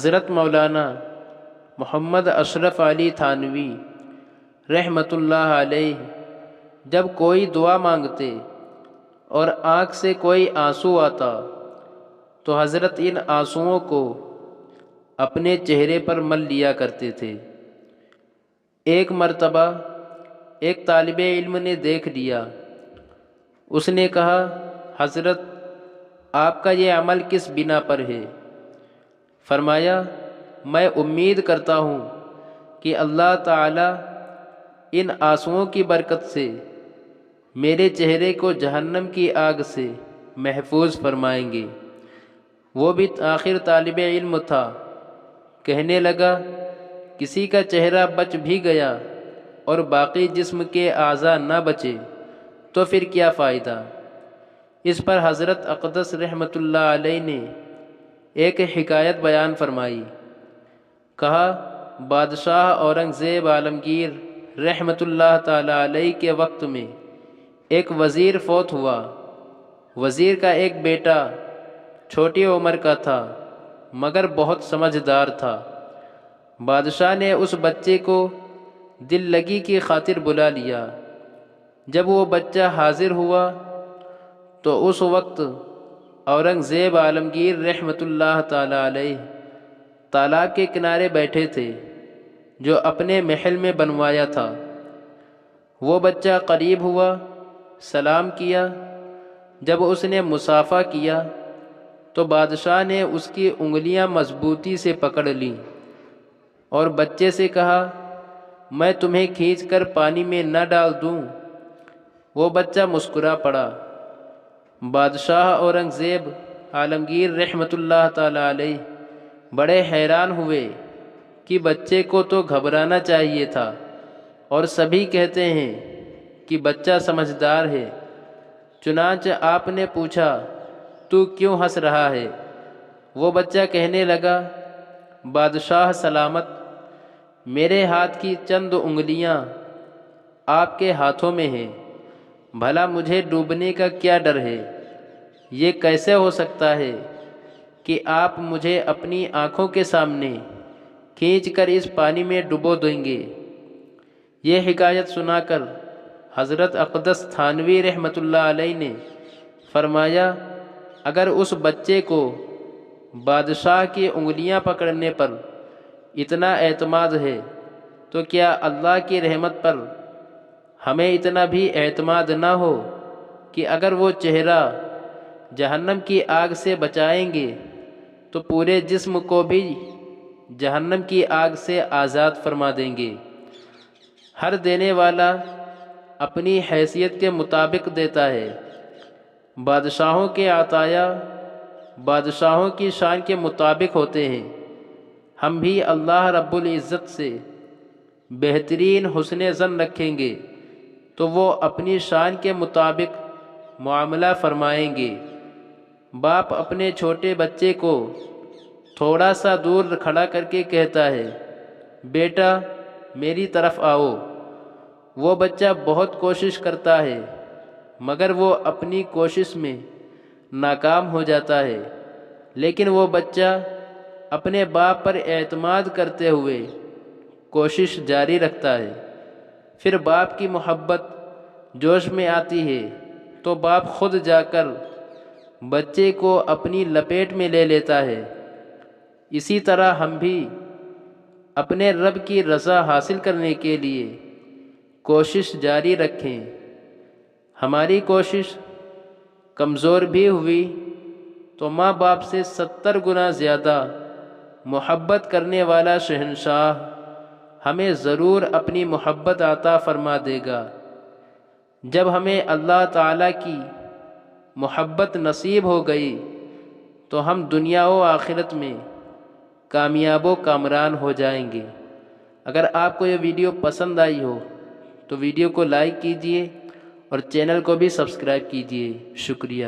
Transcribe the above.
حضرت مولانا محمد اشرف علی تھانوی رحمۃ اللہ علیہ جب کوئی دعا مانگتے اور آنکھ سے کوئی آنسو آتا تو حضرت ان آنسوؤں کو اپنے چہرے پر مل لیا کرتے تھے۔ ایک مرتبہ ایک طالب علم نے دیکھ لیا۔ اس نے کہا، حضرت آپ کا یہ عمل کس بنا پر ہے؟ فرمایا، میں امید کرتا ہوں کہ اللہ تعالی ان آنسوؤں کی برکت سے میرے چہرے کو جہنم کی آگ سے محفوظ فرمائیں گے۔ وہ بھی آخر طالب علم تھا۔ کہنے لگا، کسی کا چہرہ بچ بھی گیا اور باقی جسم کے اعضاء نہ بچے تو پھر کیا فائدہ؟ اس پر حضرت اقدس رحمۃ اللہ علیہ نے ایک حکایت بیان فرمائی۔ کہا، بادشاہ اورنگزیب عالمگیر رحمۃ اللہ تعالی علیہ کے وقت میں ایک وزیر فوت ہوا۔ وزیر کا ایک بیٹا چھوٹی عمر کا تھا مگر بہت سمجھدار تھا۔ بادشاہ نے اس بچے کو دل لگی کی خاطر بلا لیا۔ جب وہ بچہ حاضر ہوا تو اس وقت اورنگزیب عالمگیر رحمۃ اللہ تعالی علیہ تالاب کے کنارے بیٹھے تھے جو اپنے محل میں بنوایا تھا۔ وہ بچہ قریب ہوا، سلام کیا۔ جب اس نے مصافحہ کیا تو بادشاہ نے اس کی انگلیاں مضبوطی سے پکڑ لیں اور بچے سے کہا، میں تمہیں کھینچ کر پانی میں نہ ڈال دوں؟ وہ بچہ مسکرا پڑا۔ بادشاہ اورنگزیب عالمگیر رحمۃ اللہ تعالی علیہ بڑے حیران ہوئے کہ بچے کو تو گھبرانا چاہیے تھا اور سبھی کہتے ہیں کہ بچہ سمجھدار ہے۔ چنانچہ آپ نے پوچھا، تو کیوں ہنس رہا ہے؟ وہ بچہ کہنے لگا، بادشاہ سلامت، میرے ہاتھ کی چند انگلیاں آپ کے ہاتھوں میں ہیں، بھلا مجھے ڈوبنے کا کیا ڈر ہے؟ یہ کیسے ہو سکتا ہے کہ آپ مجھے اپنی آنکھوں کے سامنے کھینچ کر اس پانی میں ڈبو دیں گے؟ یہ حکایت سنا کر حضرت اقدس تھانوی رحمۃ اللہ علیہ نے فرمایا، اگر اس بچے کو بادشاہ کی انگلیاں پکڑنے پر اتنا اعتماد ہے تو کیا اللہ کی رحمت پر ہمیں اتنا بھی اعتماد نہ ہو کہ اگر وہ چہرہ جہنم کی آگ سے بچائیں گے تو پورے جسم کو بھی جہنم کی آگ سے آزاد فرما دیں گے۔ ہر دینے والا اپنی حیثیت کے مطابق دیتا ہے۔ بادشاہوں کے عطایا بادشاہوں کی شان کے مطابق ہوتے ہیں۔ ہم بھی اللہ رب العزت سے بہترین حسن ظن رکھیں گے تو وہ اپنی شان کے مطابق معاملہ فرمائیں گے۔ باپ اپنے چھوٹے بچے کو تھوڑا سا دور کھڑا کر کے کہتا ہے، بیٹا میری طرف آؤ۔ وہ بچہ بہت کوشش کرتا ہے مگر وہ اپنی کوشش میں ناکام ہو جاتا ہے، لیکن وہ بچہ اپنے باپ پر اعتماد کرتے ہوئے کوشش جاری رکھتا ہے۔ پھر باپ کی محبت جوش میں آتی ہے تو باپ خود جا کر بچے کو اپنی لپیٹ میں لے لیتا ہے۔ اسی طرح ہم بھی اپنے رب کی رضا حاصل کرنے کے لیے کوشش جاری رکھیں۔ ہماری کوشش کمزور بھی ہوئی تو ماں باپ سے 70 گنا زیادہ محبت کرنے والا شہنشاہ ہمیں ضرور اپنی محبت عطا فرما دے گا۔ جب ہمیں اللہ تعالیٰ کی محبت نصیب ہو گئی تو ہم دنیا و آخرت میں کامیاب و کامران ہو جائیں گے۔ اگر آپ کو یہ ویڈیو پسند آئی ہو تو ویڈیو کو لائک کیجئے اور چینل کو بھی سبسکرائب کیجئے۔ شکریہ۔